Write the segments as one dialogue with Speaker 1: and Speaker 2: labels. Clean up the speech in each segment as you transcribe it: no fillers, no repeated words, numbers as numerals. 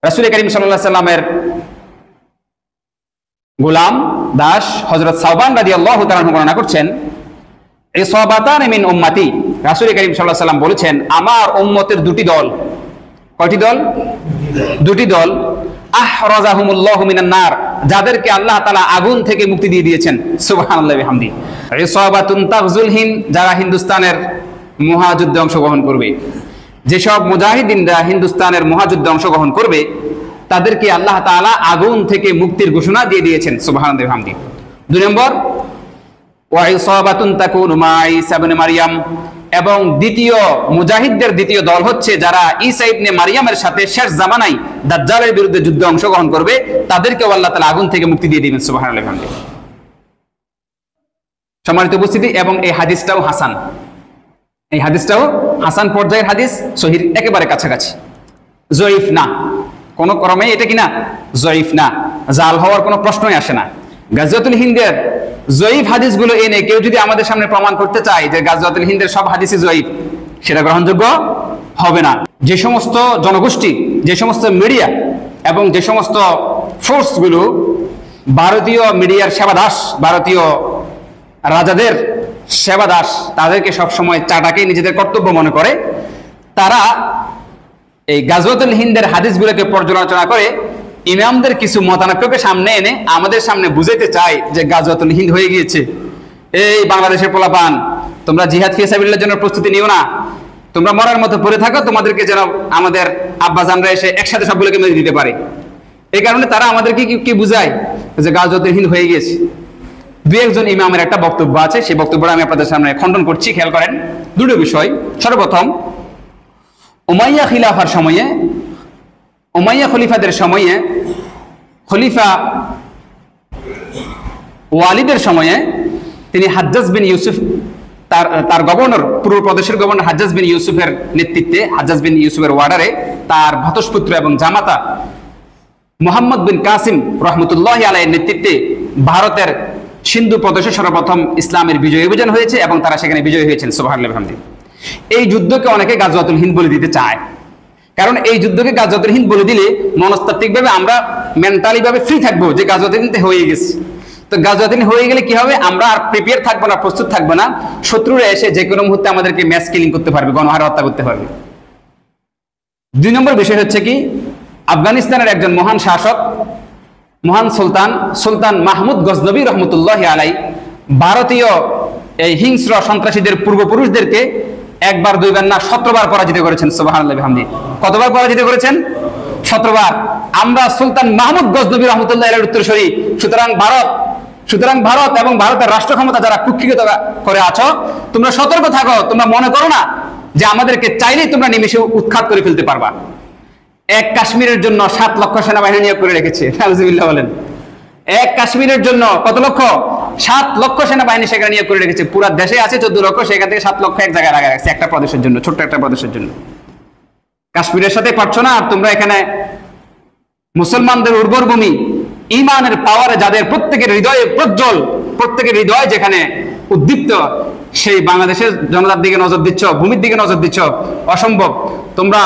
Speaker 1: রাসূল করিম সাল্লাল্লাহু আলাইহি সাল্লামের গোলাম দাস হযরত সাওবান রাদিয়াল্লাহু তাআলা বর্ণনা করছেন, ইসাবাতান মিন উম্মতি, রাসূল করিম সাল্লাল্লাহু আলাইহি সাল্লাম বলেছেন, আমার উম্মতের দুটি দল। কয়টি দল? দুটি দল। আহরাজাহুমুল্লাহু মিনান নার, যাদেরকে আল্লাহ তাআলা আগুন থেকে মুক্তি দিয়ে দিয়েছেন। সুবহানাল্লাহি ওয়া বিহামদি। ইসাবাতুন তাগজুল হিন্দ, যারা হিন্দুস্তানের মহাযুদ্ধে অংশগ্রহণ করবে। যেসব মুজাহিদিনরা হিন্দুস্তানের মহাযুদ্ধে অংশগ্রহণ করবে তাদেরকে আল্লাহ তাআলা আগুন থেকে মুক্তির ঘোষণা দিয়ে দিয়েছেন। সুবহানাল্লাহি ওয়া বিহামদি। 2 নম্বর, ওয়া ইসাবাতুন তাকুনু মা ঈসা ইবনে মারইয়াম, এবং দ্বিতীয় মুজাহিদদের দ্বিতীয় দল হচ্ছে যারা ঈসা ইবনে মারইয়ামের সাথে শেষ জামানায় দাজ্জালের বিরুদ্ধে যুদ্ধে অংশগ্রহণ করবে, তাদেরকেও আল্লাহ তাআলা আগুন থেকে মুক্তি দিয়ে দিবেন। সুবহানাল্লাহি ওয়া বিহামদি। সম্মানিত উপস্থিতি, এবং এই হাদিসটাও হাসান। এই হাদিসটাও হাসান পর্যায়ের হাদিস, সহির একেবারে কাছাকাছি, জয়ীফ না কোন ক্রমে, এটা কিনা জয়ীফ না, জাল হওয়ার কোনো প্রশ্নই আসে না। গাজওয়াতুল হিন্দের জয়ীফ হাদিসগুলো এনে কেউ যদি আমাদের সামনে প্রমাণ করতে চায় যে গাজওয়াতুল হিন্দের সব হাদিসই জয়ীফ, সেটা গ্রহণযোগ্য হবে না। যে সমস্ত জনগোষ্ঠী, যে সমস্ত মিডিয়া এবং যে সমস্ত ফোর্সগুলো ভারতীয় মিডিয়ার সেবাদাস, ভারতীয় রাজাদের সেবাদাস, তাদেরকে সবসময় চাটাকে নিজেদের কর্তব্য মনে করে, তারা এই গাজওয়াতুল হিন্দের হাদিসগুলোকে পর্যালোচনা করে ইমামদের কিছু মতানৈক্যকে সামনে এনে আমাদের সামনে বুঝাইতে চায় যে গাজওয়াতুল হিন্দ হয়ে গিয়েছে। এই বাংলাদেশের পোলাপান, তোমরা জিহাদ ফি সাবিলিল্লাহর জন্য প্রস্তুতি নিও না, তোমরা মরার মতো পড়ে থাকো, তোমাদেরকে যেন আমাদের আব্বাজানরা এসে একসাথে সবগুলোকে মেরে দিতে পারে। এই কারণে তারা আমাদেরকে কি বুঝায় যে গাজওয়াতুল হিন্দ হয়ে গিয়েছে। 2-1 ইমামের একটা বক্তব্য আছে, সেই বক্তব্যটা আমি আপনাদের সামনে খণ্ডন করছি। খেয়াল করেন, দুটো বিষয়। সর্বপ্রথম, উমাইয়া খিলাফার সময়ে, উমাইয়া খলিফাদের সময়ে, খলিফা ওয়ালিদের সময়ে তিনি হাজ্জাজ বিন ইউসুফ, তার গভর্নর, পূর্ব প্রদেশের গভর্নর হাজ্জাজ বিন ইউসুফের নেতৃত্বে, হাজ্জাজ বিন ইউসুফের ওয়ার্ডারে তার ভ্রাতুষ্পুত্র এবং জামাতা মুহাম্মদ বিন কাসিম রহমতুল্লাহি আলাইহির নেতৃত্বে ভারতের সিন্ধু প্রদেশে সর্বপ্রথম ইসলামের বিজয় অভিযান হয়েছে এবং তারা সেখানে বিজয়ী হয়েছেন। সুবহানাল্লাহি ওয়া বিহামদি। এই যুদ্ধকে অনেকে গাজওয়াতুল হিন্দ বলে দিতে চায়, কারণ এই যুদ্ধকে গাজওয়াতুল হিন্দ বলে দিলে মনস্তাত্ত্বিকভাবে আমরা মেন্টালি ভাবে ফ্রি থাকবো যে গাজওয়াতুল হিন্দ হয়ে গেছে। তো গাজওয়াতুল হিন্দ হয়ে গেলে কি হবে, আমরা আর প্রিপেয়ার থাকবো না, প্রস্তুত থাকবো না, শত্রুরা এসে যে কোনো মুহূর্তে আমাদেরকে ম্যাস কিলিং করতে পারবে, গণহারে হত্যা করতে পারবে। 2 নম্বর বিষয় হচ্ছে কি, আফগানিস্তানের একজন মহান শাসক, মহান সুলতান মাহমুদ গজনবী রহমতুল্লাহি আলাই ভারতীয় এই হিংস্র সন্ত্রাসীদের পূর্বপুরুষদেরকে 1 বার 2 বার না 17 বার পরাজিত করেছেন। সুবহানাল্লাহি ওয়া বিহামদি। কতবার পরাজিত করেছেন? 17 বার। আমরা সুলতান মাহমুদ গজনবী রহমতুল্লাহি আলাইহির উত্তরসূরি। সুতরাং ভারত এবং ভারতের রাষ্ট্র ক্ষমতা যারা কুক্ষিগত করে আছো, তোমরা সতর্ক থাকো। তোমরা মনে করো না যে আমাদেরকে চাইলেই তোমরা নিমেষে উৎখাত করে ফেলতে পারবা। এক কাশ্মীরের জন্য 7 লক্ষ সেনাবাহিনী নিয়োগ করে রেখেছে। নাউজুবিল্লাহ বলেন। এক কাশ্মীরের জন্য কত লক্ষ? 7 লক্ষ সেনাবাহিনী সেখানে নিয়োগ করে রেখেছে। পুরো দেশে আছে 14 লক্ষ, সেখান থেকে 7 লক্ষ এক জায়গায় রাখা গেছে একটা প্রদেশের জন্য, ছোট্ট একটা প্রদেশের জন্য। কাশ্মীরের সাথে পারছো না, আর তোমরা এখানে মুসলমানদের উর্বর ভূমি, ইমানের পাওয়ারে যাদের প্রত্যেকের হৃদয়ে প্রজ্জ্বল, প্রত্যেকের হৃদয় যেখানে উদ্দীপ্ত, সেই বাংলাদেশের জনতার দিকে নজর দিচ্ছ, ভূমির দিকে নজর দিচ্ছ, অসম্ভব। তোমরা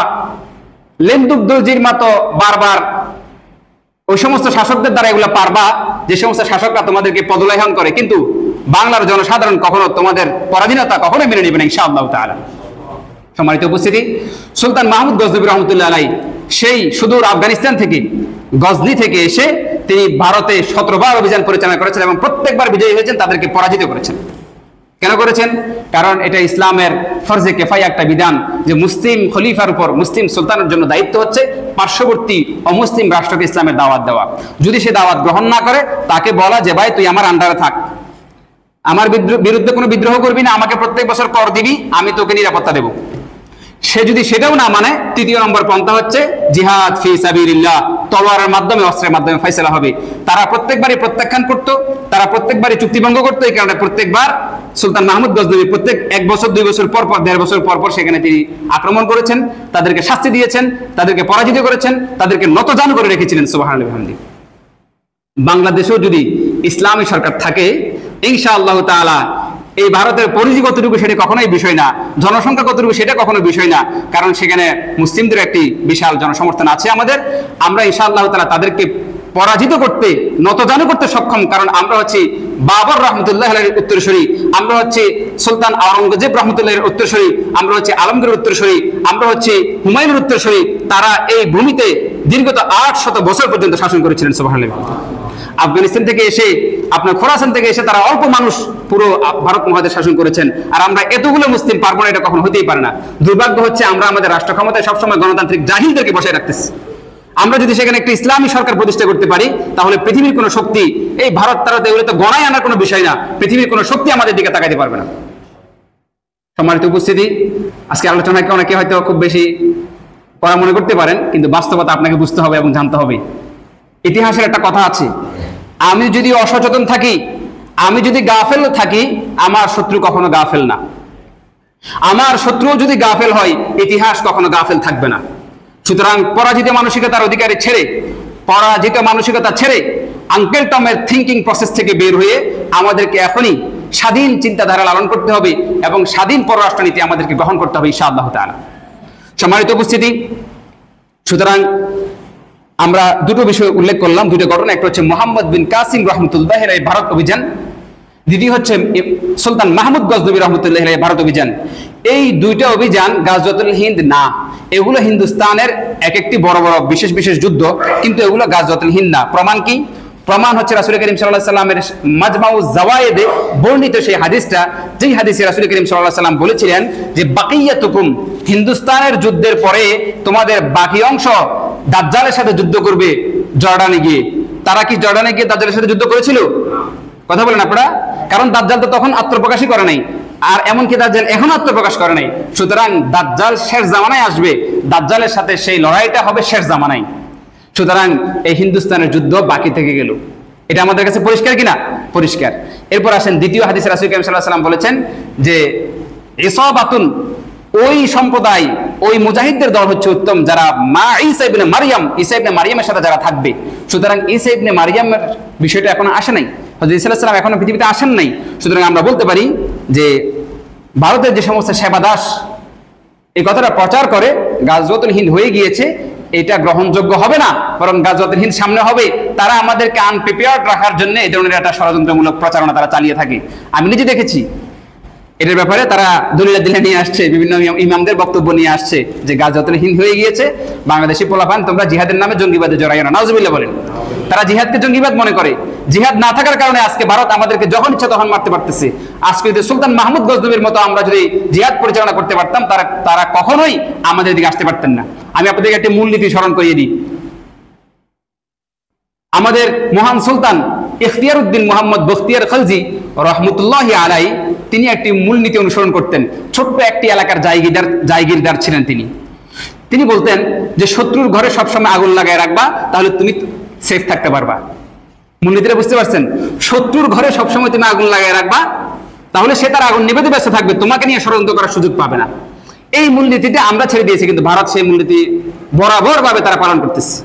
Speaker 1: লেন্দুক দর্জির মতো বারবার ওই সমস্ত শাসকদের দ্বারা এগুলো পারবা যে সমস্ত শাসকরা তোমাদেরকে পদলায়ন করে, কিন্তু বাংলার জনসাধারণ কখনো তোমাদের পরাধীনতা কখনো মেনে নেবে না ইনশাআল্লাহ তাআলা। সম্মানিত উপস্থিতি, সুলতান মাহমুদ গজনবী রহমতুল্লাহ আলাই সেই সুদূর আফগানিস্তান থেকে, গজনি থেকে এসে তিনি ভারতে 17 বার অভিযান পরিচালনা করেছেন এবং প্রত্যেকবার বিজয়ী হয়েছেন, তাদেরকে পরাজিত করেছেন। কেন করেছেন? কারণ এটা ইসলামের ফরজে কিফায়া একটা বিধান যে মুসলিম খলিফার উপর, মুসলিম সুলতানের জন্য দায়িত্ব হচ্ছে পার্শ্ববর্তী অমুসলিম রাষ্ট্রকে ইসলামের দাওয়াত দেওয়া। যদি সে দাওয়াত গ্রহণ না করে, তাকে বলা যে ভাই তুই আমার আন্ডারে থাক, আমার বিরুদ্ধে কোনো বিদ্রোহ করবি না, আমাকে প্রত্যেক বছর কর দিবি, আমি তোকে নিরাপত্তা দেব। সে যদি সেটাও না মানে, 3 নম্বর পন্থা হচ্ছে জিহাদ ফি সাবিলিল্লাহ, তলোয়ারের মাধ্যমে, অস্ত্রের মাধ্যমে ফয়সালা হবে। তারা প্রত্যেকবারই প্রত্যাখ্যান করত, তারা প্রত্যেকবারই চুক্তিভঙ্গ করতো। এই কারণে প্রত্যেকবার সুলতান মাহমুদ গজনবী প্রত্যেক 1 বছর 2 বছর পর পর, 1.5 বছর পর পর সেখানে তিনি আক্রমণ করেছেন, তাদেরকে শাস্তি দিয়েছেন, তাদেরকে পরাজিত করেছেন, তাদেরকে নতজানু করে রেখেছিলেন। সুবহানাল্লাহি ওয়া বিহামদিহি। বাংলাদেশেও যদি ইসলামী সরকার থাকে, ইনশাআল্লাহ তাআলা এই ভারতের পরিধি কতটুকু সেটা কখনোই বিষয় না, জনসংখ্যা কতটুকু সেটা কখনো বিষয় না, কারণ সেখানে মুসলিমদের একটি বিশাল জনসমর্থন আছে আমাদের। আমরা ইনশাআল্লাহ তাআলা তাদেরকে পরাজিত করতে, নতজানু করতে সক্ষম, কারণ আমরা হচ্ছি বাবর রহমতুল্লাহ আলাইহির উত্তরসূরি, আমরা হচ্ছে সুলতান আওরঙ্গজেব রহমতুল্লাহের উত্তরসূরি, আমরা হচ্ছে আলমগীরের উত্তরসূরি, আমরা হচ্ছে হুমায়ুনের উত্তরসূরি। তারা এই ভূমিতে দীর্ঘত 800 বছর পর্যন্ত শাসন করেছিলেন। সুবহানাল্লাহ। আফগানিস্তান থেকে এসে, আপনার খোরাসান থেকে এসে তারা অল্প মানুষ পুরো ভারত মহাদেশ শাসন করেছেন, আর আমরা এতগুলো মুসলিম পারবো না, এটা কখনো হতেই পারে না। দুর্ভাগ্য হচ্ছে আমরা আমাদের রাষ্ট্র ক্ষমতায় সবসময় গণতান্ত্রিক জাহিলদেরকে বসায় রাখতেছি। আমরা যদি সেখানে একটা ইসলামী সরকার প্রতিষ্ঠা করতে পারি, তাহলে পৃথিবীর কোনো শক্তি, এই ভারত তারাতে এগুলো তো গণায় আনার কোনো বিষয় না, পৃথিবীর কোনো শক্তি আমাদের দিকে তাকাইতে পারবে না। সম্মানিত উপস্থিতি, আজকে আলোচনাকে অনেকে হয়তো খুব বেশি পড়া মনে করতে পারেন, কিন্তু বাস্তবতা আপনাকে বুঝতে হবে এবং জানতে হবে। ইতিহাসের একটা কথা আছে, আমি যদি অসচেতন থাকি, আমি যদি গাফেল থাকি, আমার শত্রু কখনো গাফেল না। আমার শত্রু যদি গাফেল হয়, ইতিহাস কখনো গাফেল থাকবে না। সুতরাং পরাজিত মানসিকতার অধিকারী ছেড়ে, পরাজিত মানসিকতা ছেড়ে আঙ্কেল টমের থিঙ্কিং প্রসেস থেকে বের হয়ে আমাদেরকে এখনই স্বাধীন চিন্তাধারা লালন করতে হবে এবং স্বাধীন পররাষ্ট্রনীতি আমাদেরকে গ্রহণ করতে হবে ইনশাআল্লাহ তাআলা। সম্মানিত উপস্থিতি, সুতরাং আমরা দুটো বিষয় উল্লেখ করলাম, দুটো ঘটনা। একটা হচ্ছে মুহাম্মদ বিন কাসিম রহমতুল্লাহ আলাইহি ভারত অভিযান, দ্বিতীয় হচ্ছে সুলতান মাহমুদ গজনবী রহমতুল্লাহ আলাইহি ভারত অভিযান। এই দুইটা অভিযান গাজওয়াতুল হিন্দ না, এগুলো হিন্দুস্তানের এক একটি বড় বড় বিশেষ বিশেষ যুদ্ধ, কিন্তু এগুলো গাজওয়াতুল হিন্দ না। প্রমাণ কি? প্রমাণ হচ্ছে রাসূল করিম সাল্লাল্লাহু আলাইহি সাল্লামের মাজমাউজ জাওয়ায়েদে বর্ণিত সেই হাদিসটা, যেই হাদিসে রাসূল করিম সাল্লাল্লাহু আলাইহি সাল্লাম বলেছিলেন যে বাকিয়াতুকুম, হিন্দুস্তানের যুদ্ধের পরে তোমাদের বাকি অংশ দাজ্জালের সাথে যুদ্ধ করবে জর্ডানে গিয়ে। তারা কি জর্ডানে গিয়ে দাজ্জালের সাথে যুদ্ধ করেছিল? কথা বলেন আপনারা। কারণ দাজ্জাল তো তখন আত্মপ্রকাশই করে নাই, আর এমনকি দাজ্জাল এখন আত্মপ্রকাশ করে নাই। সুতরাং দাজ্জাল শেষ জামানায় আসবে, দাজ্জালের সাথে সেই লড়াইটা হবে শেষ জামানায়। সুতরাং এই হিন্দুস্তানের যুদ্ধ বাকি থেকে গেল, এটা আমাদের কাছে পরিষ্কার কিনা? পরিষ্কার। এরপর আসেন দ্বিতীয় হাদিসে রাসূল করিম সাল্লাল্লাহু আলাইহি ওয়াসাল্লাম বলেছেন যে ইসাবাতুন, ওই সম্প্রদায়, ওই মুজাহিদদের দল হচ্ছে উত্তম যারা মা ঈসা ইবনে মারইয়াম, ঈসা ইবনে মারইয়ামের সাথে যারা থাকবে। সুতরাং ঈসা ইবনে মারইয়ামের বিষয়টা এখনো আসে নাই, হযরত ঈসা আলাইহিস সালাম এখনো পৃথিবীতে আসেন নাই। সুতরাং আমরা বলতে পারি যে ভারতের যে সমস্ত সেবাদাস এই কথাটা প্রচার করে গাজওয়াতুল হিন্দ হয়ে গিয়েছে, এটা গ্রহণযোগ্য হবে না, বরং গাজওয়াতুল হিন্দ সামনে হবে। তারা আমাদেরকে আনপ্রিপেয়ার্ড রাখার জন্য এই ধরনের একটা ষড়যন্ত্রমূলক প্রচারণা তারা চালিয়ে থাকে। আমি নিজে দেখেছি এটার ব্যাপারে তারা দলিল নিয়ে আসছে, বিভিন্ন ইমামদের বক্তব্য নিয়ে আসছে যে গাজওয়াতুল হিন্দ হয়ে গিয়েছে, বাংলাদেশি পোলাপান তোমরা জিহাদের নামে জঙ্গিবাদে জড়াইও না। নাউজুবিল্লাহ বলেন। তারা জিহাদকে জঙ্গিবাদ মনে করে। জিহাদ না থাকার কারণে আজকে ভারত আমাদেরকে যখন ইচ্ছা তখন মারতে পারতেছে। আজকে যদি সুলতান মাহমুদ গজনবীর মতো আমরা যদি জিহাদ পরিচালনা করতে পারতাম, তারা কখনোই আমাদের দিকে আসতে পারতেন না। আমি আপনাদেরকে একটি মূলনীতি স্মরণ করিয়ে দিই। আমাদের মহান সুলতান ইখতিয়ারউদ্দিন মুহাম্মদ বখতিয়ার খলজি রহমতুল্লাহি আলাইহি, তিনি একটি মূলনীতি অনুসরণ করতেন। ছোট্ট একটি এলাকার জায়গিরদার ছিলেন তিনি। তিনি বলতেন যে শত্রুর ঘরে সবসময় আগুন লাগায় রাখবা, তাহলে তুমি সেফ থাকতে পারবা। মূলনীতিটা বুঝতে পারছেন? শত্রুর ঘরে সবসময় তুমি আগুন লাগায় রাখবা, তাহলে সে তার আগুন নিবেতে ব্যস্ত থাকবে, তোমাকে নিয়ে ষড়যন্ত্র করার সুযোগ পাবে না। এই মূলনীতিটা আমরা ছেড়ে দিয়েছি, কিন্তু ভারত সেই মূলনীতি বরাবর ভাবে তারা পালন করতেছে।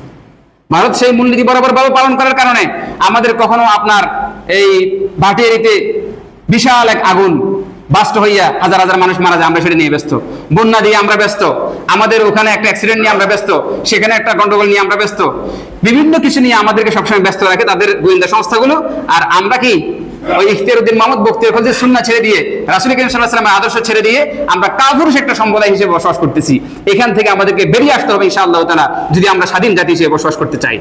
Speaker 1: ভারত সেই মূলনীতি বরাবর ভাবে পালন করার কারণে আমাদের কখনো আপনার এই ভাটিয়ারিতে বিশাল এক আগুন বাস্ট হইয়া হাজার হাজার মানুষ মারা যায়, আমরা সেটা নিয়ে ব্যস্ত। বন্যা দিয়ে আমরা ব্যস্ত, আমাদের ওখানে একটা অ্যাক্সিডেন্ট নিয়ে আমরা ব্যস্ত, সেখানে একটা গন্ডগোল নিয়ে আমরা ব্যস্ত, বিভিন্ন কিছু নিয়ে আমাদেরকে সবসময় ব্যস্ত রাখে তাদের গোয়েন্দা সংস্থাগুলো। আর আমরা কি ওই ইখতিয়ারউদ্দিন মুহাম্মদ বখতিয়ার খলজির সুন্নাহ ছেড়ে দিয়ে, রাসূল করিম সাল্লাল্লাহু আলাইহি ওয়াসাল্লামের আদর্শ ছেড়ে দিয়ে আমরা কাপুরুষ একটা সম্প্রদায় হিসেবে বসবাস করতেছি। এখান থেকে আমাদেরকে বেরিয়ে আসতে হবে ইনশাআল্লাহ তাআলা, যদি আমরা স্বাধীন জাতি হিসেবে বসবাস করতে চাই।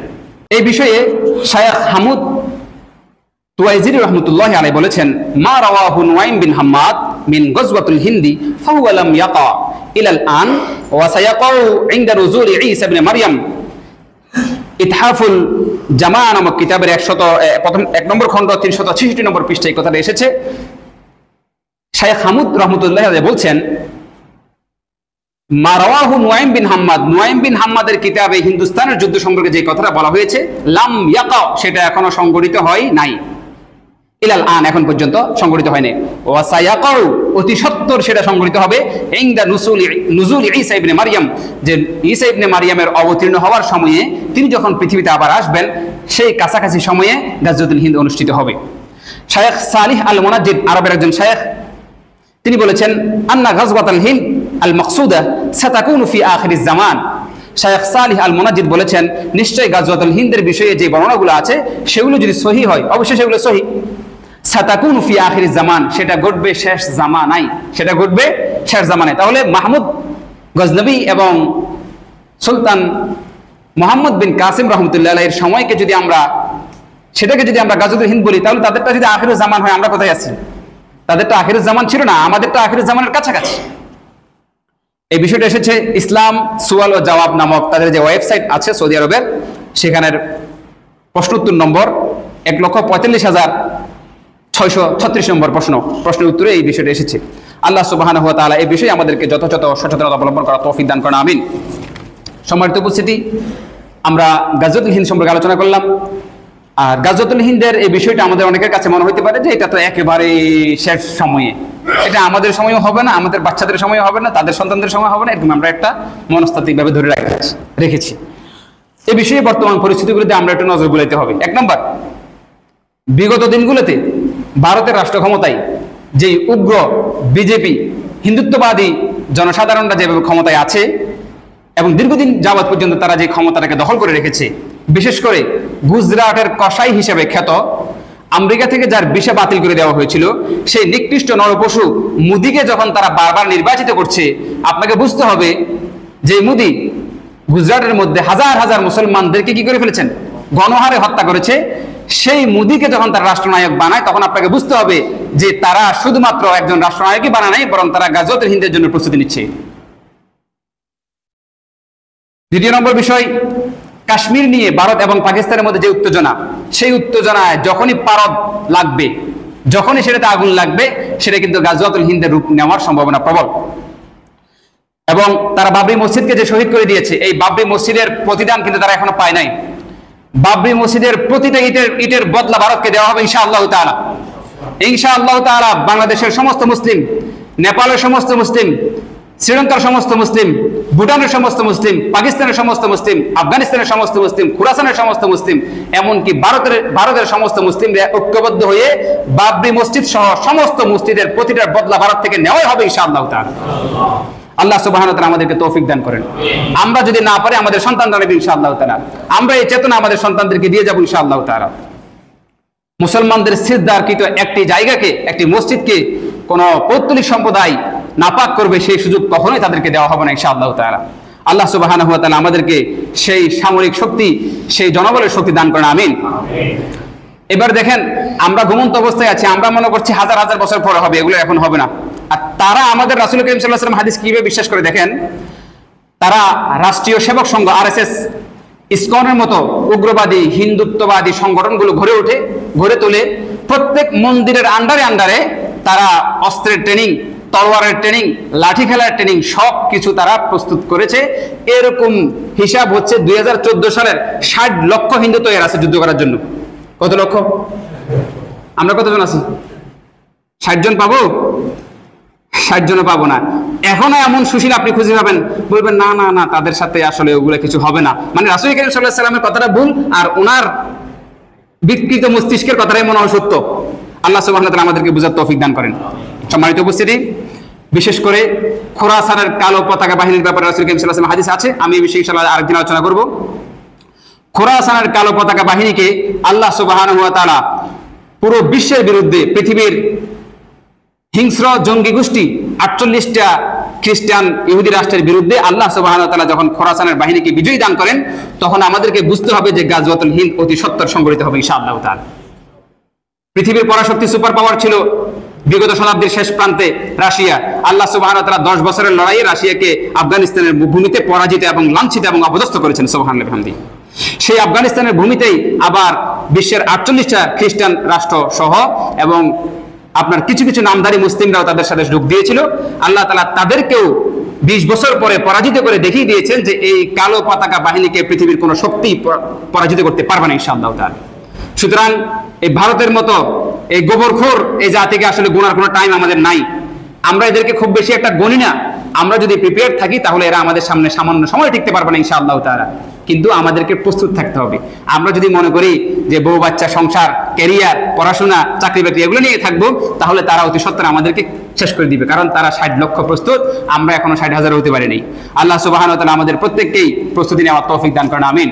Speaker 1: এই বিষয়ে শায়খ হামুদ তুওয়াইজিরি রাহমাতুল্লাহি আলাইহি বলেছেন, মা রাওয়াহু নুয়াইম বিন হাম্মাদ মিন গজওয়াতুল হিন্দি ফাহুয়া লাম ইয়াকা ইলাল আন ওয়া সায়াকাউ ইনদা নুজুল ঈসা ইবনে মারইয়াম। ইতহাফুল জামা নামক কিতাবের 1 নম্বর খণ্ড 366 নম্বর পৃষ্ঠায় এই কথাটা এসেছে। শায়খ হামুদ রহমতুল্লাহি আলাইহি বলছেন, মা রাওয়াহু নুয়াইম বিন হাম্মাদ, নুয়াইম বিন হাম্মাদের কিতাবে হিন্দুস্তানের যুদ্ধ সম্পর্কে যে কথাটা বলা হয়েছে, লাম ইয়াকা, সেটা এখনো সংগঠিত হয় নাই। ইলাল আন, এখন পর্যন্ত সংগঠিত হয়নি। ওয়া সায়াকাউ, অতি সত্বর সেটা সংগঠিত হবে ইনদা নুজুল ঈসা ইবনে মারইয়াম, যে ঈসা ইবনে মারইয়ামের অবতীর্ণ হওয়ার সময়ে তিনি যখন পৃথিবীতে আবার আসবেন, সেই কাছাকাছি সময়ে গাজওয়াতুল হিন্দ অনুষ্ঠিত হবে। শায়েখ সালিহ আল মুনাজ্জিদ, আরবের একজন শায়েখ, তিনি বলেছেন আন্না গাজওয়াতুল হিন্দ আল মাকসুদা সাতাকুনু ফি আখিরিজ জামান। শায়েখ সালিহ আল মুনাজ্জিদ বলেছেন, নিশ্চয়ই গাজওয়াতুল হিন্দের বিষয়ে যে বর্ণনাগুলো আছে সেগুলো যদি সহি হয়, অবশ্যই সেগুলো সহি, সাতাকুনু ফি আখিরিজ জামান, সেটা ঘটবে শেষ জামানায়, সেটা ঘটবে শেষ জামানায়। তাহলে মাহমুদ গজনবী এবং সুলতান মুহাম্মদ বিন কাসিম রহমতুল্লাহ আলাইহির সময়কে যদি আমরা সেটাকে যদি আমরা গাজওয়াতুল হিন্দ বলি, তাহলে তাদেরটা যদি আখিরুজ জামান হয়, আমরা কোথায় আছি? তাদেরটা আখিরুজ জামান ছিল না, আমাদেরটা আখিরুজ জামানের কাছাকাছি। এই বিষয়টা এসেছে ইসলাম সুয়াল ও জবাব নামক তাদের যে ওয়েবসাইট আছে সৌদি আরবের, সেখানের প্রশ্নোত্তর নম্বর 1,45,636 নম্বর প্রশ্নের উত্তরে এই বিষয়টা এসেছে। আল্লাহ সুবহানাহু ওয়া তাআলা এই বিষয়ে আমাদেরকে যথাযথ সচেতনতা অবলম্বন করার তৌফিক দান করেন, আমিন। সম্মানিত উপস্থিতি, আমরা গাজওয়াতুল হিন্দ সম্পর্কে আলোচনা করলাম। আর গাজওয়াতুল হিন্দের এই বিষয়টা আমাদের অনেকের কাছে মনে হতে পারে যে এটা তো একেবারে শেষ সময়ে, এটা আমাদের সময়ও হবে না, আমাদের বাচ্চাদের সময় হবে না, তাদের সন্তানদের সময় হবে না, এরকম আমরা একটা মনস্তাত্ত্বিকভাবে ধরে রেখেছি। এই বিষয়ে বর্তমান পরিস্থিতিগুলোতে আমরা একটু নজর বুলাইতে হবে। এক নম্বর, বিগত দিনগুলোতে ভারতের রাষ্ট্র ক্ষমতায় যে উগ্র বিজেপি হিন্দুত্ববাদী জনসাধারণরা যেভাবে ক্ষমতায় আছে এবং দীর্ঘদিন যাবৎ পর্যন্ত তারা যে ক্ষমতাটাকে দখল করে রেখেছে, বিশেষ করে গুজরাটের কসাই হিসেবে খ্যাত, আমেরিকা থেকে যার ভিসা বাতিল করে দেওয়া হয়েছিল, সেই নিকৃষ্ট নরপশু মোদিকে যখন তারা বারবার নির্বাচিত করছে, আপনাকে বুঝতে হবে যে মোদি গুজরাটের মধ্যে হাজার হাজার মুসলমানদেরকে কি করে ফেলেছেন, গণহারে হত্যা করেছে। সেই মোদিকে যখন তারা রাষ্ট্রনায়ক বানায়, তখন আপনাকে বুঝতে হবে যে তারা শুধুমাত্র একজন রাষ্ট্রনায়কই বানায় নাই, বরং তারা গাজওয়াতুল হিন্দের জন্য প্রস্তুতি নিচ্ছে। দ্বিতীয় নম্বর বিষয়, কাশ্মীর নিয়ে ভারত এবং পাকিস্তানের মধ্যে যে উত্তেজনা, সেই উত্তেজনায় যখনই পারদ লাগবে, যখনই সেটাতে আগুন লাগবে, সেটা কিন্তু গাজওয়াতুল হিন্দের রূপ নেওয়ার সম্ভাবনা প্রবল। এবং তারা বাবরি মসজিদকে যে শহীদ করে দিয়েছে, এই বাবরি মসজিদের প্রতিদান কিন্তু তারা এখনো পায় নাই। বাবরি মসজিদের প্রতিটা ইটের বদলা ভারতকে দেওয়া হবে ইনশাআল্লাহ তাআলা। ইনশাআল্লাহ তাআলা বাংলাদেশের সমস্ত মুসলিম, নেপালের সমস্ত মুসলিম, শ্রীলঙ্কার সমস্ত মুসলিম, ভুটানের সমস্ত মুসলিম, পাকিস্তানের সমস্ত মুসলিম, আফগানিস্তানের সমস্ত মুসলিম, খুরাসানের সমস্ত মুসলিম, এমনকি ভারতের সমস্ত মুসলিমরা ঐক্যবদ্ধ হয়ে বাবরি মসজিদ সহ সমস্ত মসজিদের প্রতিটার বদলা ভারত থেকে নেওয়াই হবে ইনশাআল্লাহ তাআলা। আল্লাহ সুবহানাহু ওয়া তাআলা আমাদেরকে তৌফিক দান করেন। আমরা যদি না পারি, আমাদের সন্তানরা নেবে ইনশাআল্লাহ তাআলা। আমরা এই চেতনা আমাদের সন্তানদেরকে দিয়ে যাব ইনশাআল্লাহ তাআলা। মুসলমানদের সিজদারকৃত একটি জায়গাকে, একটি মসজিদকে কোন পৌত্তলিক সম্প্রদায় নাপাক করবে, সেই সুযোগ কখনোই তাদেরকে দেওয়া হবে না ইনশাআল্লাহ তাআলা। আল্লাহ সুবহানাহু ওয়া তাআলা আমাদেরকে সেই সামরিক শক্তি, সেই জনবলের শক্তি দান করেন, আমিন। এবার দেখেন, আমরা ঘুমন্ত অবস্থায় আছি, আমরা মনে করছি হাজার হাজার বছর পরে হবে, এগুলো এখন হবে না। আর তারা আমাদের রাসূল করিম সাল্লাল্লাহু আলাইহি ওয়াসাল্লাম হাদিস কিভাবে বিশ্বাস করে দেখেন, তারা রাষ্ট্রীয় সেবক সংঘ আরএসএস, ইসকনের মতো উগ্রবাদী হিন্দুত্ববাদী সংগঠনগুলো গড়ে তোলে। প্রত্যেক মন্দিরের আন্ডারে তারা অস্ত্রের ট্রেনিং, তলোয়ারের ট্রেনিং, লাঠি খেলার ট্রেনিং সব কিছু তারা প্রস্তুত করেছে। এরকম হিসাব হচ্ছে 2014 সালের 60 লক্ষ হিন্দু তৈরি আছে যুদ্ধ করার জন্য। কত লক্ষ? আমরা কতজন আছি? 60 জন পাবো? 60 জনও পাবো না। এখনো এমন সুশীল আপনি খুঁজে পাবেন, বলবেন না না না, তাদের সাথে আসলে ওগুলো কিছু হবে না। মানে রাসূল করিম সাল্লাল্লাহু আলাইহি ওয়াসাল্লামের কথাটা ভুল, আর ওনার বিকৃত মস্তিষ্কের কথাটাই মনে হয় সত্য। আল্লাহ সুবহানাহু ওয়া তাআলা আমাদেরকে বুঝার তৌফিক দান করেন। সম্মানিত উপস্থিতি, বিশেষ করে খোরাসানের কালো পতাকা বাহিনীর ব্যাপারে রাসূল করিম সাল্লাল্লাহু আলাইহি ওয়াসাল্লাম হাদিস আছে, আমি এই বিষয়ে ইনশাআল্লাহ আরেকদিন আলোচনা করব। খোরাসানের কালো পতাকা বাহিনীকে আল্লাহ সুবহানাহু ওয়া তাআলা পুরো বিশ্বের বিরুদ্ধে, পৃথিবীর হিংস্র জঙ্গি গোষ্ঠী 48টা খ্রিস্টান ইহুদি রাষ্ট্রের বিরুদ্ধে আল্লাহ সুবহানাহু ওয়া তাআলা যখন খোরাসানের বাহিনীকে বিজয়ী দান করেন, তখন আমাদেরকে বুঝতে হবে যে গাজওয়াতুল হিন্দ অতি সত্বর সংগঠিত হবে ইনশাআল্লাহ তাআলা। পৃথিবীর পরাশক্তি সুপার পাওয়ার ছিল বিগত শতাব্দীর শেষ প্রান্তে রাশিয়া। আল্লাহ সুবহানাহু ওয়া তাআলা 10 বছরের লড়াইয়ে রাশিয়াকে আফগানিস্তানের ভূমিতে পরাজিত এবং লাঞ্ছিত এবং অপদস্থ করেছেন, সুবহানাল্লাহি ওয়া বিহামদিহি। সেই আফগানিস্তানের ভূমিতেই আবার বিশ্বের 48টা খ্রিস্টান রাষ্ট্র সহ এবং আপনার কিছু কিছু নামধারী মুসলিমরাও তাদের সাথে যোগ দিয়েছিল। আল্লাহ তাআলা তাদেরকেও 20 বছর পরে পরাজিত করে দেখিয়ে দিয়েছেন যে এই কালো পতাকা বাহিনীকে পৃথিবীর কোনো শক্তি পরাজিত করতে পারবে না ইনশাআল্লাহ তাআলা। সুতরাং এই ভারতের মতো এই গোবরখোর এই জাতিকে আসলে গোনার কোনো টাইম আমাদের নাই। আমরা এদেরকে খুব বেশি একটা গণি না। আমরা যদি প্রিপেয়ার থাকি, তাহলে এরা আমাদের সামনে সামান্য সময় টিকতে পারবে না ইনশাআল্লাহ তাআলা। কিন্তু আমাদেরকে প্রস্তুত থাকতে হবে। আমরা যদি মনে করি যে বউ বাচ্চা, সংসার, ক্যারিয়ার, পড়াশোনা, চাকরি বাকরি এগুলো নিয়ে থাকবো, তাহলে তারা অতি সত্বর আমাদেরকে শেষ করে দিবে, কারণ তারা 60 লক্ষ প্রস্তুত, আমরা এখনো 60,000 হতে পারিনি। আল্লাহ সুবহানাহু ওয়া তাআলা আমাদের প্রত্যেককেই প্রস্তুতি নেওয়ার তৌফিক দান করেন, আমিন।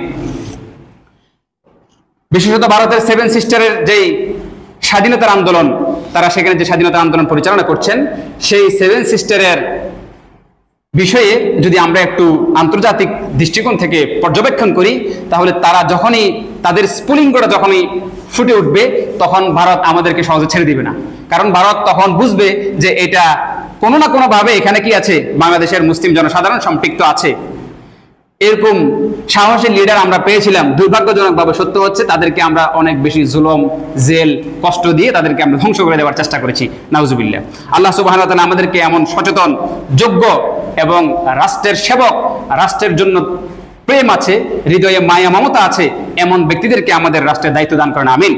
Speaker 1: বিশেষত ভারতের 7 সিস্টারের যেই স্বাধীনতার আন্দোলন, তারা সেখানে যে স্বাধীনতার আন্দোলন পরিচালনা করছেন, সেই 7 সিস্টারের বিষয়ে যদি আমরা একটু আন্তর্জাতিক দৃষ্টিকোণ থেকে পর্যবেক্ষণ করি, তাহলে তারা যখনই তাদের স্ফুলিঙ্গটা যখনই ফুটে উঠবে, তখন ভারত আমাদেরকে সহজে ছেড়ে দিবে না। কারণ ভারত তখন বুঝবে যে এটা কোনো না কোনো ভাবে এখানে কি আছে, বাংলাদেশের মুসলিম জনসাধারণ সম্পৃক্ত আছে। এরকম সাহসী লিডার আমরা পেয়েছিলাম, দুর্ভাগ্যজনকভাবে সত্য হচ্ছে তাদেরকে আমরা অনেক বেশি জুলুম, জেল, কষ্ট দিয়ে তাদেরকে আমরা ধ্বংস করে দেওয়ার চেষ্টা করেছি, নাউজুবিল্লাহ। আল্লাহ সুবহানাহু ওয়া তাআলা আমাদেরকে এমন সচেতন, যোগ্য এবং রাষ্ট্রের সেবক, রাষ্ট্রের জন্য প্রেম আছে, হৃদয়ে মায়া মমতা আছে, এমন ব্যক্তিদেরকে আমাদের রাষ্ট্রের দায়িত্ব দান করেন, আমিন।